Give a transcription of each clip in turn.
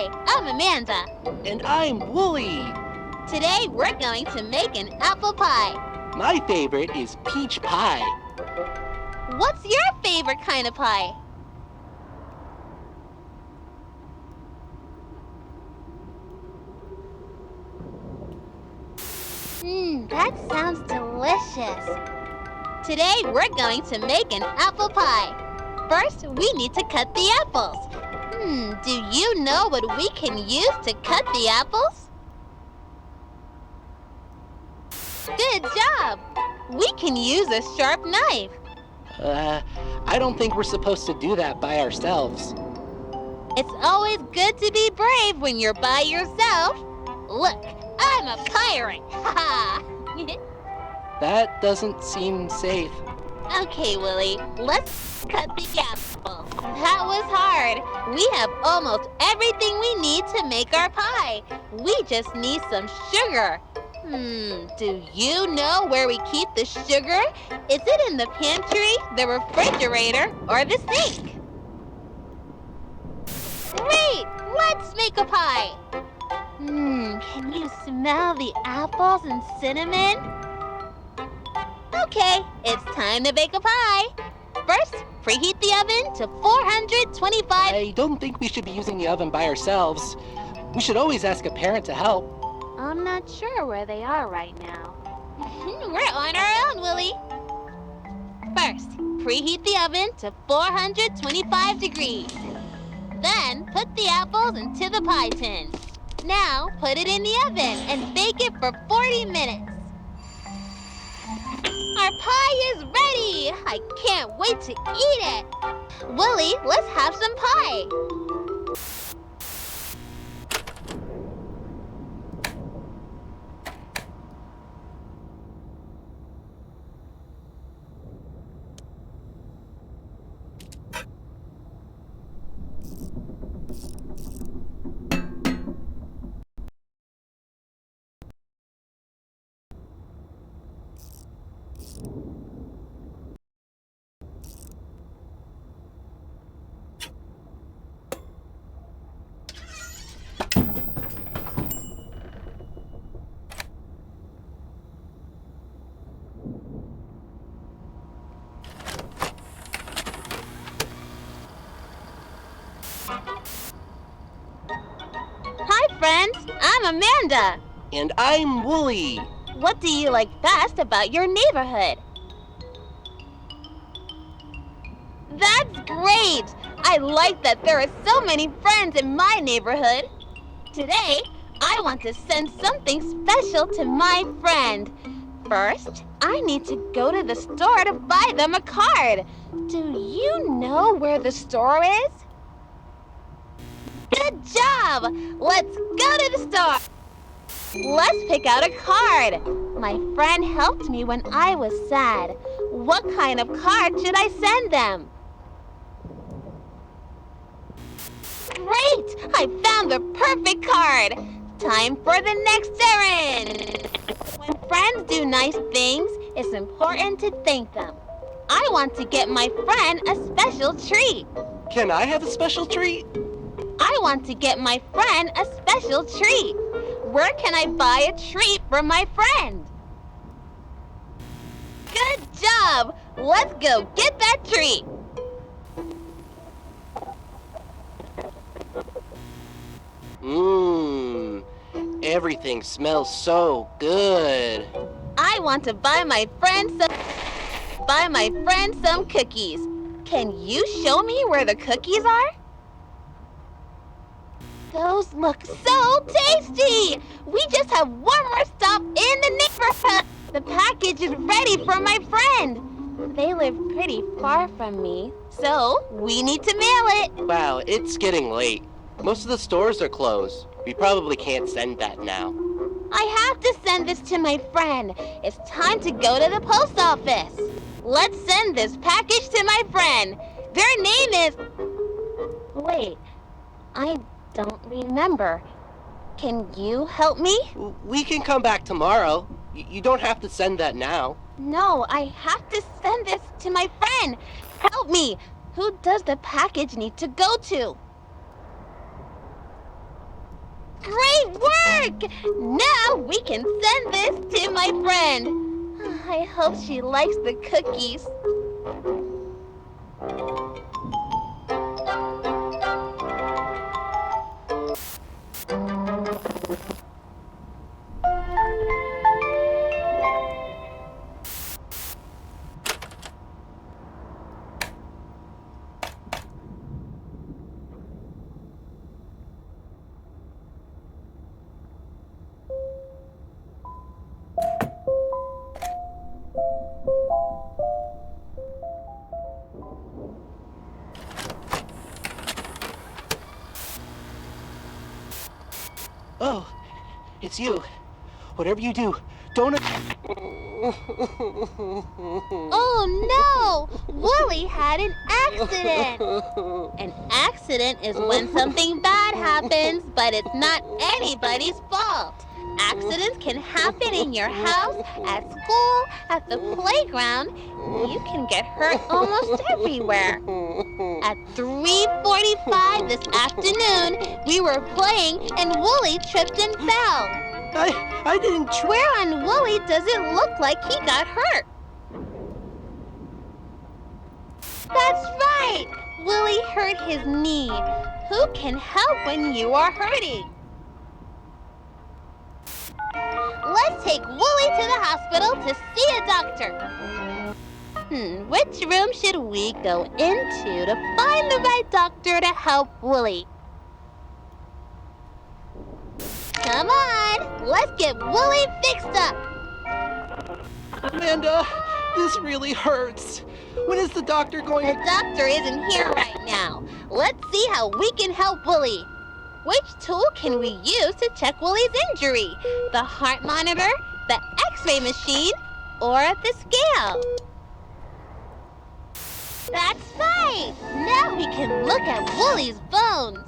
Hi, I'm Amanda. And I'm Wooly. Today we're going to make an apple pie. My favorite is peach pie. What's your favorite kind of pie? That sounds delicious. Today we're going to make an apple pie. First, we need to cut the apples. Do you know what we can use to cut the apples? Good job! We can use a sharp knife. I don't think we're supposed to do that by ourselves. It's always good to be brave when you're by yourself. Look, I'm a pirate! Ha! That doesn't seem safe. Okay, Willie, let's cut the apple. That was hard. We have almost everything we need to make our pie. We just need some sugar. Do you know where we keep the sugar? Is it in the pantry, the refrigerator, or the sink? Great! Let's make a pie. Can you smell the apples and cinnamon? Okay, it's time to bake a pie. First, preheat the oven to 425. I don't think we should be using the oven by ourselves. We should always ask a parent to help. I'm not sure where they are right now. We're on our own, Willie. First, preheat the oven to 425 degrees. Then, put the apples into the pie tin. Now, put it in the oven and bake it for 40 minutes. Our pie is ready! I can't wait to eat it! Willie, let's have some pie! Hi, friends. I'm Amanda. And I'm Wooly. What do you like best about your neighborhood? That's great! I like that there are so many friends in my neighborhood. Today, I want to send something special to my friend. First, I need to go to the store to buy them a card. Do you know where the store is? Good job! Let's go to the store! Let's pick out a card. My friend helped me when I was sad. What kind of card should I send them? Great! I found the perfect card! Time for the next errand! When friends do nice things, it's important to thank them. I want to get my friend a special treat. Can I have a special treat? I want to get my friend a special treat. Where can I buy a treat for my friend? Good job! Let's go get that treat! Everything smells so good. I want to buy my friend some cookies. Can you show me where the cookies are? Those look so tasty! We just have one more stop in the neighborhood. The package is ready for my friend. They live pretty far from me, so we need to mail it. Wow, it's getting late. Most of the stores are closed. We probably can't send that now. I have to send this to my friend. It's time to go to the post office. Let's send this package to my friend. Their name is... Wait, I don't remember. Can you help me? We can come back tomorrow. You don't have to send that now. No, I have to send this to my friend. Help me. Who does the package need to go to? work! Now we can send this to my friend. I hope she likes the cookies. Oh, it's you. Whatever you do, don't... Oh no! Wooly had an accident! An accident is when something bad happens, but it's not anybody's fault. Accidents can happen in your house, at school, at the playground. You can get hurt almost everywhere. At 3:45 this afternoon, we were playing and Wooly tripped and fell. I didn't try. Where on Wooly does it look like he got hurt? That's right! Wooly hurt his knee. Who can help when you are hurting? Let's take Wooly to the hospital to see a doctor. Which room should we go into to find the right doctor to help Wooly? Come on, let's get Wooly fixed up. Amanda, this really hurts. When is the doctor going The to... doctor isn't here right now. Let's see how we can help Wooly. Which tool can we use to check Wooly's injury? The heart monitor, the x-ray machine, or the scale? That's right! Now we can look at Wooly's bones.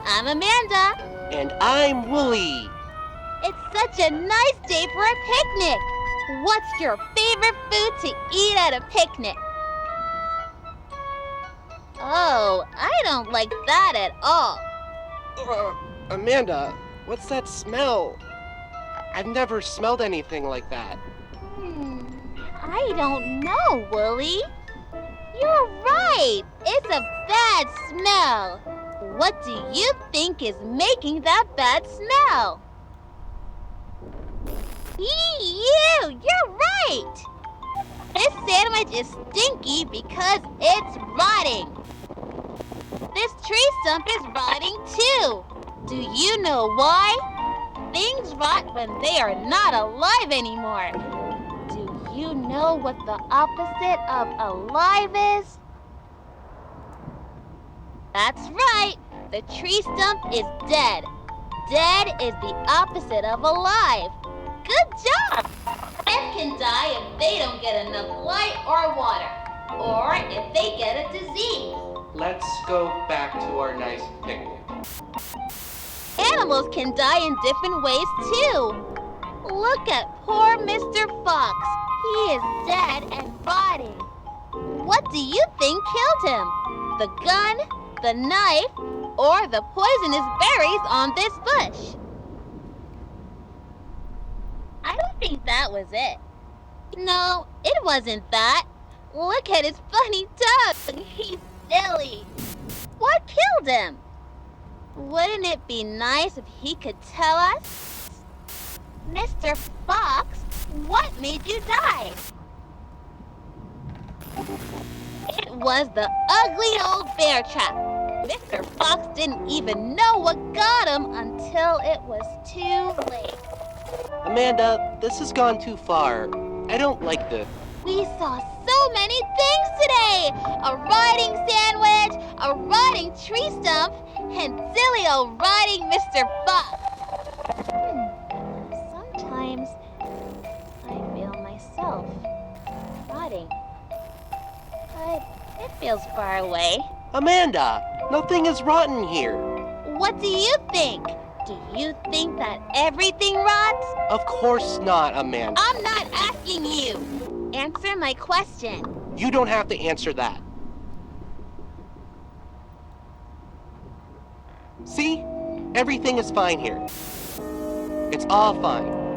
I'm Amanda. And I'm Wooly. It's such a nice day for a picnic. What's your favorite food to eat at a picnic? Oh, I don't like that at all. Amanda, what's that smell? I've never smelled anything like that. I don't know, Wooly. You're right. It's a bad smell. What do you think is making that bad smell? You're right. This sandwich is stinky because it's rotting. This tree stump is rotting too. Do you know why? Things rot when they are not alive anymore. Do you know what the opposite of alive is? That's right. The tree stump is dead. Dead is the opposite of alive. Good job! Plants can die if they don't get enough light or water, or if they get a disease. Let's go back to our nice picnic. Animals can die in different ways too. Look at poor Mr. Fox. He is dead and rotting. What do you think killed him? The gun, the knife, or the poisonous berries on this bush? I don't think that was it. No, it wasn't that. Look at his funny tongue. He's silly. What killed him? Wouldn't it be nice if he could tell us? Mr. Fox, what made you die? It was the ugly old bear trap. Mr. Fox didn't even know what got him until it was too late. Amanda, this has gone too far. I don't like this. We saw so many things today! A rotting sandwich, a rotting tree stump, and silly old rotting Mr. Fox. Sometimes I feel myself rotting. But it feels far away. Amanda, nothing is rotten here. What do you think? Do you think that everything rots? Of course not, Amanda. I'm not asking you. Answer my question. You don't have to answer that. See? Everything is fine here. It's all fine.